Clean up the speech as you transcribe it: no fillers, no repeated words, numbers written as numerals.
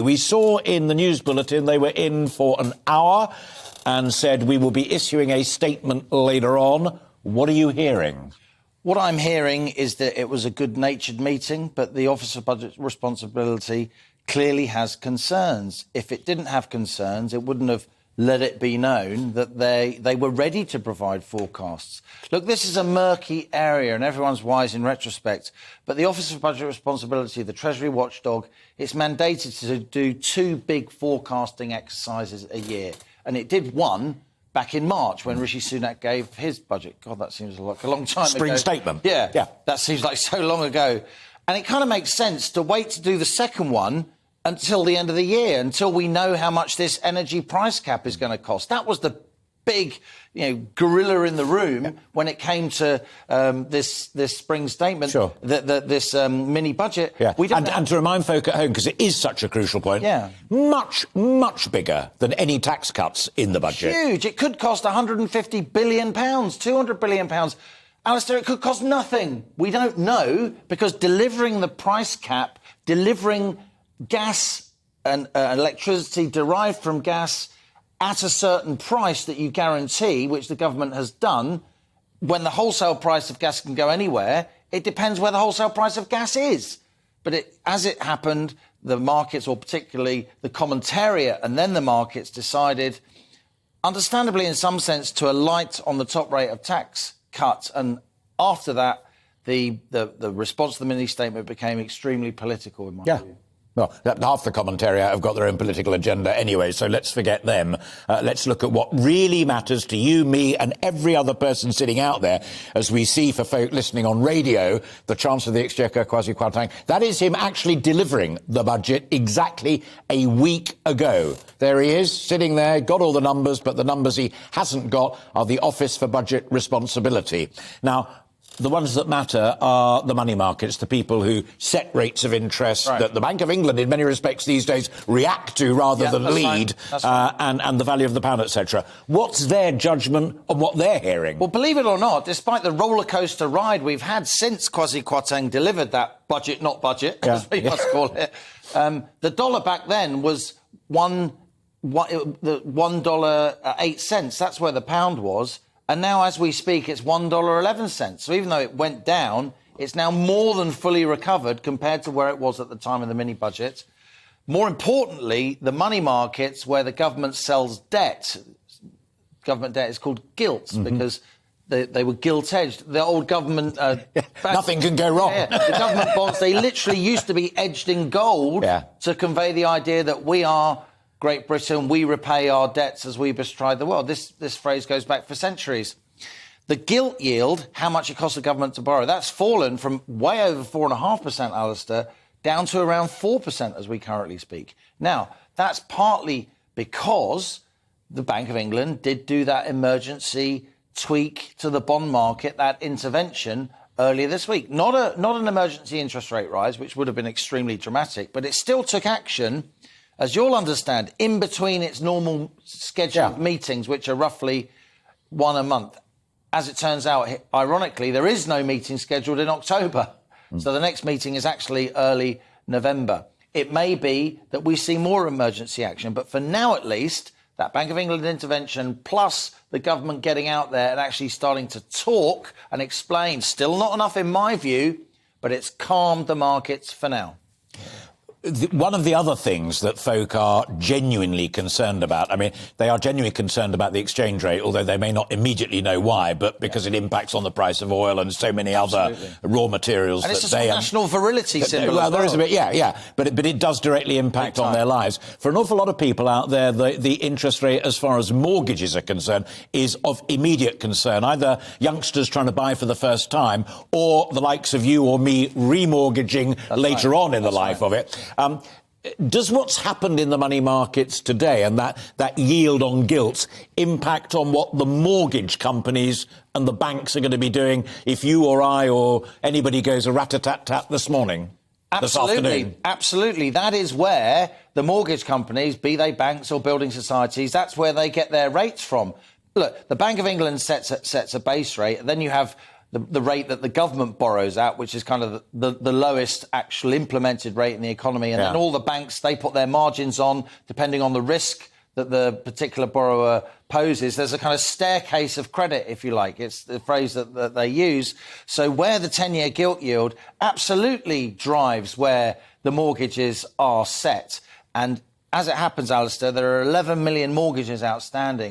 We saw in the news bulletin they were in for an hour and said we will be issuing a statement later on. What are you hearing? What I'm hearing is that it was a good-natured meeting, but the Office of Budget Responsibility clearly has concerns. If it didn't have concerns, it wouldn't have let it be known that they were ready to provide forecasts. Look, this is a murky area and everyone's wise in retrospect, but the Office of Budget Responsibility, the Treasury watchdog, it's mandated to do 2 big forecasting exercises a year. And it did one back in March when Rishi Sunak gave his budget. God, that seems like a long time ago. Spring statement. Yeah, that seems like so long ago. And it kind of makes sense to wait to do the second one until the end of the year, until we know how much this energy price cap is going to cost. That was the big, gorilla in the room when it came to this spring statement, sure. this mini budget. Yeah. And to remind folk at home, because it is such a crucial point, much, much bigger than any tax cuts in the budget. Huge. It could cost £150 billion, £200 billion. Alastair, it could cost nothing. We don't know, because delivering the price cap, delivering gas and electricity derived from gas at a certain price that you guarantee, which the government has done, when the wholesale price of gas can go anywhere, it depends where the wholesale price of gas is. But as it happened, the markets, or particularly the commentariat and then the markets, decided, understandably in some sense, to alight on the top rate of tax cuts. And after that, the response to the mini-statement became extremely political, in my view. Well, half the commentariat have got their own political agenda anyway, so let's forget them. Let's look at what really matters to you, me and every other person sitting out there, as we see for folk listening on radio, the Chancellor of the Exchequer, Kwasi Kwarteng. That is him actually delivering the budget exactly a week ago. There he is, sitting there, got all the numbers, but the numbers he hasn't got are the Office for Budget Responsibility. Now, the ones that matter are the money markets, the people who set rates of interest that the Bank of England, in many respects these days, react to rather than lead, and the value of the pound, etc. What's their judgment on what they're hearing? Well, believe it or not, despite the rollercoaster ride we've had since Kwasi Kwarteng delivered that budget, not budget, as we must call it, the dollar back then was $1.08. That's where the pound was. And now, as we speak, it's $1.11. So even though it went down, it's now more than fully recovered compared to where it was at the time of the mini-budget. More importantly, the money markets, where the government sells debt, government debt is called gilts, because they were gilt-edged. The old government... Nothing can go wrong. The government bonds, they literally used to be edged in gold to convey the idea that we are... Great Britain, we repay our debts as we bestride the world. This phrase goes back for centuries. The gilt yield, how much it costs the government to borrow, that's fallen from way over 4.5%, Alastair, down to around 4% as we currently speak. Now, that's partly because the Bank of England did do that emergency tweak to the bond market, that intervention earlier this week. Not an emergency interest rate rise, which would have been extremely dramatic, but it still took action, as you'll understand, in between its normal scheduled meetings, which are roughly one a month. As it turns out, ironically, there is no meeting scheduled in October. So the next meeting is actually early November. It may be that we see more emergency action, but for now at least, that Bank of England intervention plus the government getting out there and actually starting to talk and explain, still not enough in my view, but it's calmed the markets for now. One of the other things that folk are genuinely concerned about, I mean, they are genuinely concerned about the exchange rate, although they may not immediately know why, but because it impacts on the price of oil and so many other raw materials. And it's a national virility symbol. Well, there is a bit, but it does directly impact on their lives. For an awful lot of people out there, the interest rate, as far as mortgages are concerned, is of immediate concern. Either youngsters trying to buy for the first time, or the likes of you or me remortgaging later on in the life of it. Does what's happened in the money markets today and that yield on gilts impact on what the mortgage companies and the banks are going to be doing if you or I or anybody goes a rat-a-tat-tat this morning? Absolutely, absolutely. That is where the mortgage companies, be they banks or building societies, that's where they get their rates from. Look, the Bank of England sets a base rate, and then you have the rate that the government borrows at, which is kind of the lowest actual implemented rate in the economy. And then all the banks, they put their margins on depending on the risk that the particular borrower poses. There's a kind of staircase of credit, if you like. It's the phrase that they use. So where the 10-year gilt yield absolutely drives where the mortgages are set. And as it happens, Alastair, there are 11 million mortgages outstanding.